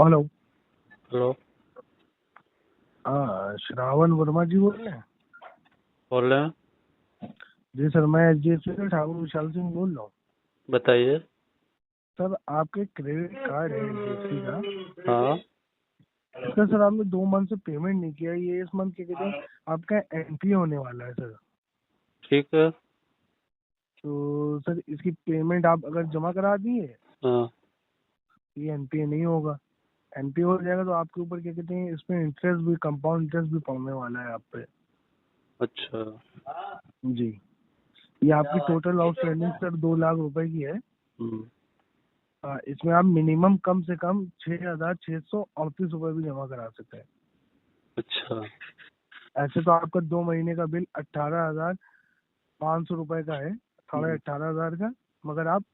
Hello. Hello. Shravan Verma जी बोल रहे हैं? बोल रहे हैं। जी सर, मैं HDFC से ठाकुर विशाल सिंह बोल रहा हूँ। बताइए। सर, आपके क्रेडिट कार्ड है HDFC का। हाँ। इसका सर आपने 2 मंथ से पेमेंट नहीं किया। ये इस मंथ क्या कहते हैं आपका NPA होने वाला है सर। ठीक है। तो सर इसकी पेमेंट आप अगर जमा करा दिए, हाँ। ये NPA नहीं होगा। NPA हो जाएगा तो आपके ऊपर क्या कहते हैं इसमें इंटरेस्ट भी, कंपाउंड इंटरेस्ट भी पड़ने वाला है आप पे। अच्छा। जी। ये आपकी टोटल आउटस्टैंडिंग सर 2 लाख रुपए की है। हम्म। इसमें आप मिनिमम कम से कम 6,638 रुपए भी जमा करा सकते हैं। अच्छा। ऐसे तो आपका 2 महीने का बिल 18,500 रुपए का है, 18,500 का। मगर आप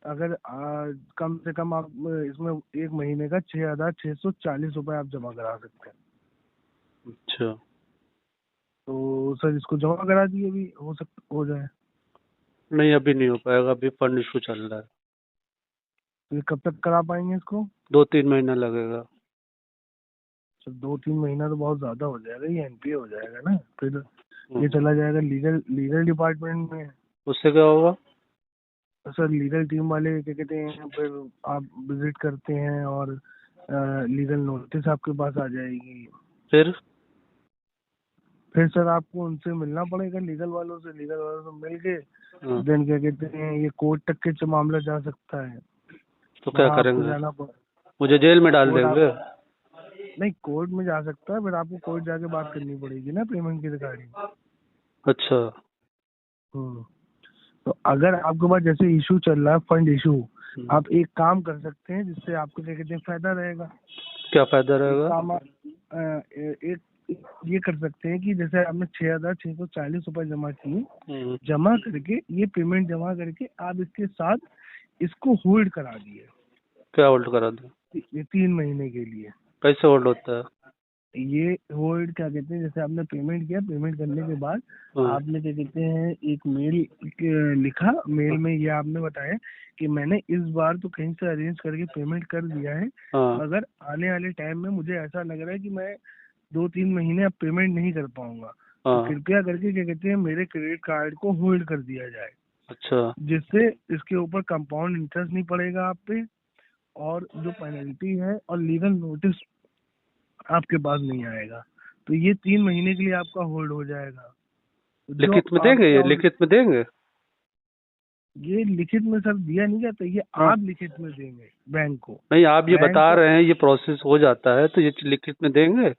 अगर कम से कम आप इसमें 1 महीने का 6,640 रुपए आप जमा करा सकते हैं। अच्छा। तो सर इसको जमा करा दिए भी हो जाए। नहीं, अभी नहीं हो पाएगा, अभी फंड इशू चल रहा है। तो ये कब तक करा पाएंगे इसको? 2-3 महीना लगेगा। सर 2-3 महीना तो बहुत ज्यादा हो जाएगा। ये NPA हो जाएगा ना फिर। ये हम्म। चला जाएगा लीगल डिपार्टमेंट में। उससे क्या होगा? सर लीगल टीम वाले क्या कहते हैं फिर आप विजिट करते हैं और लीगल नोटिस आपके पास आ जाएगी। फिर? फिर सर आपको उनसे मिलना पड़ेगा, लीगल वालों से मिल के हाँ। देन क्या कहते हैं ये कोर्ट तक के मामला जा सकता है। तो क्या वहाँ आपको करेंगे? जाना पड़ मुझे जेल में डाल कोर्ट आप देंगे? नहीं, कोर्ट में जा सकता है। फिर आपको कोर्ट जाके बात करनी पड़ेगी ना पेमेंट की रिगार्डिंग। अच्छा। तो अगर आपके पास जैसे इशू चल रहा है फंड इशू, हम्म। आप एक काम कर सकते हैं जिससे आपको क्या कहते हैं फायदा रहेगा। क्या फायदा एक रहेगा? काम एक ये कर सकते हैं कि जैसे आपने 6,640 रुपए जमा किए, जमा करके ये पेमेंट जमा करके आप इसके साथ इसको होल्ड करा दिए। क्या होल्ड करा दूं? ये 3 महीने के लिए। कैसे होल्ड होता है? ये होल्ड क्या कहते हैं, जैसे आपने पेमेंट किया, पेमेंट करने के बाद हाँ। आपने क्या कहते हैं एक मेल लिखा। मेल में ये आपने बताया कि मैंने इस बार तो कहीं से अरेंज करके पेमेंट कर दिया है, हाँ। मगर आने वाले टाइम में मुझे ऐसा लग रहा है कि मैं 2-3 महीने अब पेमेंट नहीं कर पाऊंगा। तो हाँ। कृपया करके क्या कहते हैं मेरे क्रेडिट कार्ड को होल्ड कर दिया जाए, अच्छा। जिससे इसके ऊपर कंपाउंड इंटरेस्ट नहीं पड़ेगा आप पे, और जो पेनल्टी है और लीगल नोटिस आपके पास नहीं आएगा। तो ये 3 महीने के लिए आपका होल्ड हो जाएगा। जो लिखित में देंगे? आपके ये लिखित में देंगे? ये लिखित में सर दिया नहीं जाता, ये हाँ। आप लिखित में देंगे बैंक को। नहीं, आप ये बैंक बता को रहे हैं ये प्रोसेस हो जाता है, तो ये लिखित में देंगे?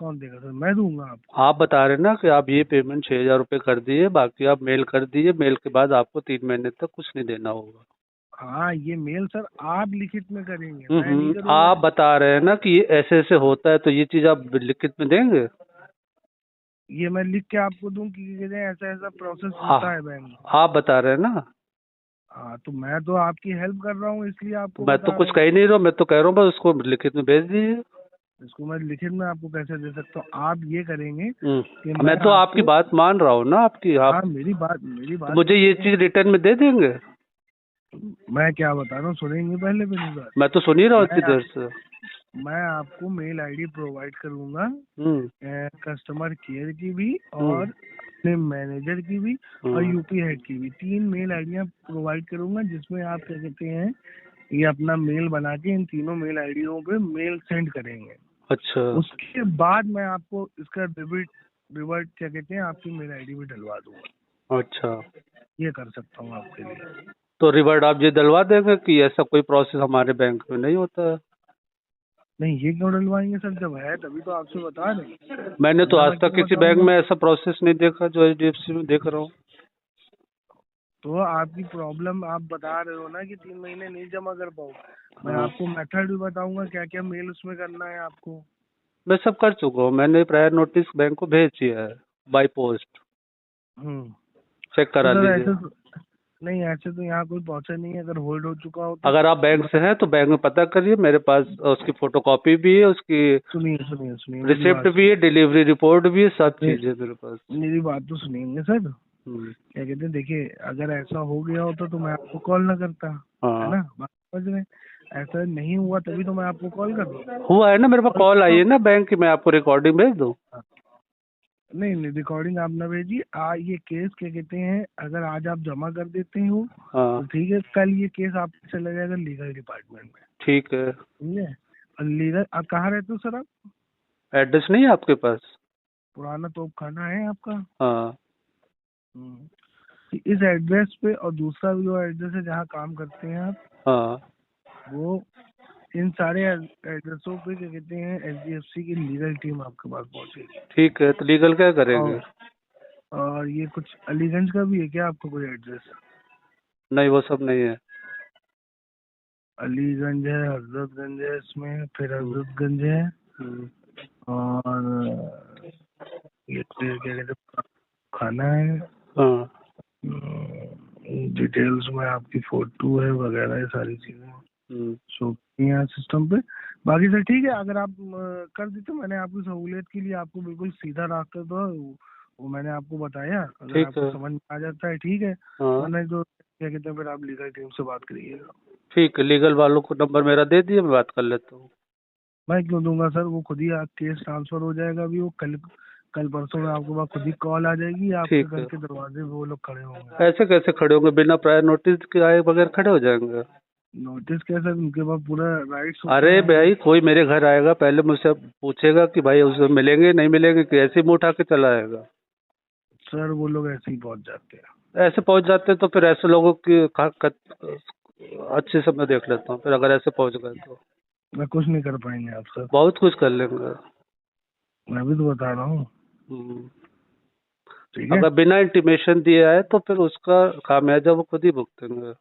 कौन देगा सर? मैं दूंगा आपको। आप बता रहे हैं ना कि आप ये पेमेंट 6,000 रुपये कर दिए, बाकी आप मेल कर दिए, मेल के बाद आपको 3 महीने तक कुछ नहीं देना होगा। हाँ, ये मेल सर आप लिखित में करेंगे, मैं नहीं करूंगा। आप बता रहे हैं ना कि ये ऐसे ऐसे होता है, तो ये चीज आप लिखित में देंगे? ये मैं लिख के आपको दूं कि कहते हैं ऐसा ऐसा प्रोसेस हाँ, होता है बैंक में। आप बता रहे हैं ना। हाँ, तो मैं तो आपकी हेल्प कर रहा हूँ इसलिए तो आपको मैं तो बता रहा कुछ हूँ। कह ही नहीं रहा हूँ, मैं तो कह रहा हूँ बस उसको लिखित में भेज दीजिए। इसको मैं लिखित में आपको कैसे दे सकता हूँ? आप ये करेंगे कि मैं मैं तो आपकी आपको, बात मान रहा हूँ ना आपकी, आप हाँ मेरी तो बात मुझे ये सुनिए। चीज रिटर्न में दे देंगे? मैं क्या बता रहा हूँ, सुनेंगे पहले मेरी बात। मैं तो सुन ही रहा हूँ इतनी मैं देर से। मैं आपको मेल आईडी प्रोवाइड करूंगा, हम्म। कस्टमर केयर की भी हम्म। और अपने मैनेजर की भी और यूपी हेड की भी। 3 मेल आईडियाँ प्रोवाइड करूंगा जिसमें आप क्या कहते हैं ये अपना मेल बना के इन तीनों मेल आईडियों पे मेल सेंड करेंगे। अच्छा। उसके बाद मैं आपको इसका रिवर्ट क्या कहते हैं आपकी मेल आईडी भी डलवा दूंगा। अच्छा, ये कर सकता हूँ आपके लिए। तो रिवर्ट आप ये दिलवा देंगे कि ऐसा कोई प्रोसेस हमारे बैंक में नहीं होता है? नहीं, ये क्यों डलवाएंगे सर? जब है तभी तो आपसे बता रहे हैं, मैंने तो वरना आज मैं तक क्यों किसी बैंक बताऊंगा? में ऐसा प्रोसेस नहीं देखा जो HDFC में देख रहा हूँ। तो आपकी प्रॉब्लम आप बता रहे हो ना कि 3 महीने नहीं जमा कर पाओ। मैं हाँ, आपको मेथड भी बताऊंगा क्या क्या मेल उसमें करना है आपको। मैं सब कर चुका हूँ, मैंने प्रायर नोटिस बैंक को भेज दिया है बाय पोस्ट। हम्म। चेक तो करा सर लीजिए। ऐसे तो नहीं, ऐसे तो यहाँ कोई पहुंचा नहीं है। अगर होल्ड हो चुका हो तो अगर आप बैंक से बता। हैं तो बैंक में पता करिए, मेरे पास उसकी फोटोकॉपी भी है, उसकी सुनिए सुनिए सुनिए मेरी रिसिप्ट बात भी है, सुनिए। डिलीवरी रिपोर्ट भी है, सब मे- चीज़ है मेरे पास। मेरी बात तो सुनिएंगे सर। हम्म। क्या कहते हैं देखिए, अगर ऐसा हो गया होता तो मैं आपको कॉल ना करता, है हाँ। ना? बात समझ रहे हैं? ऐसा नहीं हुआ तभी तो मैं आपको कॉल कर रहा हूँ। हुआ है ना, मेरे पास कॉल आई है ना बैंक की, मैं आपको रिकॉर्डिंग भेज दूँ? नहीं नहीं, रिकॉर्डिंग आप ना भेजिए। ये केस क्या कहते हैं, अगर आज आप जमा कर देते हो हाँ तो ठीक है, कल ये केस आपका चला जाएगा लीगल डिपार्टमेंट में। ठीक है। ठीक है। और लीगल, आप कहाँ रहते हो सर आप? एड्रेस नहीं है आपके पास? पुराना तोप खाना है आपका? हाँ हम्म। इस एड्रेस पे और दूसरा भी जो एड्रेस है जहाँ काम करते हैं आप, हाँ वो इन सारे एड्रेसों पे क्या कहते हैं HDFC की लीगल टीम आपके पास पहुंचेगी। ठीक है, तो लीगल क्या करेंगे? और ये कुछ अलीगंज का भी है क्या आपको कोई एड्रेस? नहीं वो सब नहीं है। अलीगंज है, हजरतगंज है, इसमें फिर हजरतगंज है, हम्म, और ये फिर क्या कहते हैं खाना है। हाँ डिटेल्स में आपकी फोटो है वगैरह, ये सारी चीजें हम्म, शो यहाँ सिस्टम पे। बाकी सर ठीक है, अगर आप कर देते, मैंने आपकी सहूलियत के लिए आपको बिल्कुल सीधा रास्ता तो वो मैंने आपको बताया, अगर ठीक आपको है। समझ में आ जाता है ठीक है, हाँ वरना जो क्या कहते हैं फिर आप लीगल टीम से बात करिएगा। ठीक है, लीगल वालों को नंबर मेरा दे दिए, मैं बात कर लेता हूँ। मैं क्यों दूंगा सर, वो खुद ही केस ट्रांसफर हो जाएगा। अभी वो कल परसों में आपके पास खुद ही कॉल आ जाएगी, आपके ठीक घर है। के दरवाजे पे वो लोग खड़े होंगे। ऐसे कैसे खड़े होंगे, बिना प्रायर नोटिस के आए बगैर खड़े हो जाएंगे? नोटिस कैसे, उनके पास पूरा राइट्स होता अरे है। भाई, कोई मेरे घर आएगा पहले मुझसे पूछेगा कि भाई उसे मिलेंगे नहीं मिलेंगे, कि ऐसे मुंह उठा के चला आएगा? सर वो लोग ऐसे ही पहुंच जाते हैं। ऐसे पहुंच जाते तो फिर ऐसे लोगों की अच्छे से मैं देख लेता हूँ, फिर अगर ऐसे पहुंच गए तो मैं कुछ नहीं कर पाएंगे आप सर, बहुत कुछ कर लेंगे। मैं भी तो बता रहा हूँ। हम्म, ठीक है। अगर बिना इंटीमेशन दिए आए तो फिर उसका खामियाजा वो खुद ही भुगतेंगे।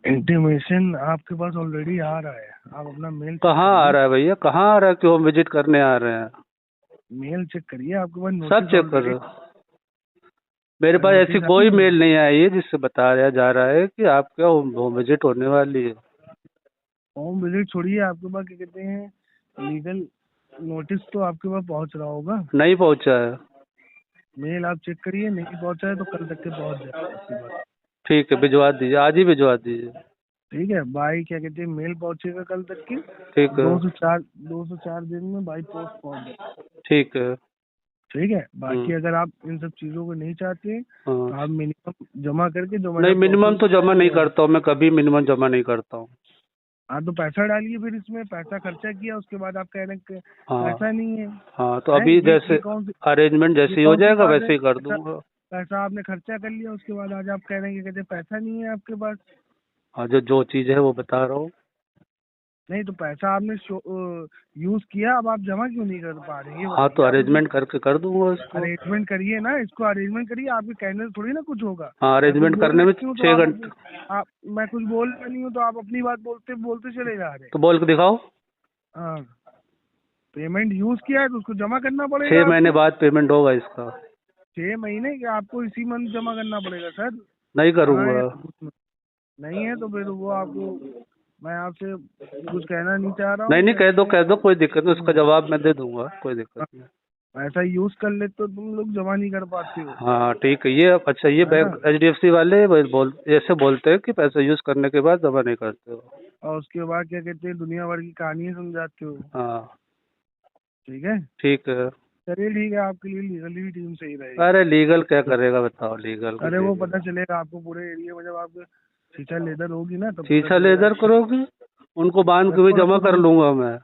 इंटीमेशन आपके पास ऑलरेडी आ रहा है, आप अपना मेल चेक कहाँ आ करिए। रहा है भैया, कहाँ आ रहा है कि हम विजिट करने आ रहे हैं? मेल चेक करिए, आपके पास सब नोटिस चेक कर रहे ऑलरेडी, हो? मेरे पास ऐसी नोटिस कोई आई है। मेल नहीं आई है जिससे बताया जा रहा है कि आपका होम विजिट होने वाली है। होम विजिट छोड़िए, आपके पास क्या कहते हैं लीगल नोटिस तो आपके पास पहुंच रहा होगा। नहीं पहुंचा है। मेल आप चेक करिए, नहीं पहुंचा है तो कल तक के पहुंच जाएगा आपके पास। ठीक है, भिजवा दीजिए, आज ही भिजवा दीजिए। ठीक है, बाई क्या कहते हैं मेल पहुंचेगा कल तक के। ठीक है। 2 से 4 दिन में बाई पोस्ट पहुंच जाएगा। ठीक है। ठीक है। बाकी अगर आप इन सब चीजों को नहीं चाहते तो हाँ आप मिनिमम जमा करके, जो मैंने नहीं, मिनिमम प्रोसेस तो जमा नहीं बताया। करता हूँ मैं, कभी मिनिमम जमा नहीं करता हूँ। हाँ तो पैसा डालिए, फिर इसमें पैसा खर्चा किया उसके बाद आप कह रहे हैं कि हाँ पैसा नहीं है। हाँ, तो हैं अभी ये जैसे कौन सी, अरेंजमेंट ये जैसे ही हो कौन सी जाएगा बात है? वैसे ही कर पैसा, दूंगा। पैसा आपने खर्चा कर लिया उसके बाद आज आप कह रहे हैं कि कहते हैं पैसा नहीं है आपके पास। हाँ, जो जो चीज़ है वो बता रहा हूँ। नहीं तो पैसा आपने यूज किया, अब आप जमा क्यों नहीं कर पा रहे हैं ये हाँ, तो बताइए आप मुझे। अरेंजमेंट करके कर दूंगा उसको। अरेंजमेंट करिए ना, इसको अरेंजमेंट करिए, आपके कहने से थोड़ी ना कुछ होगा। हाँ, मैं कुछ अरेंजमेंट बोल करने में नहीं हूँ तो 6 घंटे। आप मैं कुछ बोल रहा नहीं हूँ तो आप अपनी बात बोलते बोलते चले जा रहे हैं। तो बोल के दिखाओ। हाँ, पेमेंट यूज किया है तो उसको जमा करना पड़ेगा 6 महीने आपको। बाद पेमेंट होगा इसका। 6 महीने क्या, आपको इसी मंथ जमा करना पड़ेगा सर। नहीं कहाँ है करूँगा। उसमें? नहीं है तो फिर वो आपको, मैं आपसे कुछ कहना नहीं चाह रहा नहीं हूँ नहीं, कह क्या दो कहते कह दो, कोई दिक्कत नहीं, उसका हैं। जवाब मैं दे दूंगा, कोई दिक्कत नहीं। पैसा यूज कर लेते तो तुम लोग जमा नहीं कर पाते हो, हाँ ठीक है, ये अच्छा, ये है ना। बैंक HDFC वाले ऐसे बोलते हैं कि पैसा यूज करने के बाद जमा नहीं करते हो। और उसके बाद क्या कहते हैं दुनिया भर की कहानियां समझाते हो। हाँ ठीक है। ठीक है। चलिए ठीक है, आपके लिए लीगली टीम सही रहेगी। अरे लीगल क्या करेगा बताओ, लीगल अरे वो लीगल। पता चलेगा आपको पूरे एरिया में, जब आपके शीशा लेदर होगी ना तब पता शीशा चलेगा। लेदर करोगे? उनको बांध के भी रखो जमा रखो कर तुम, लूंगा मैं।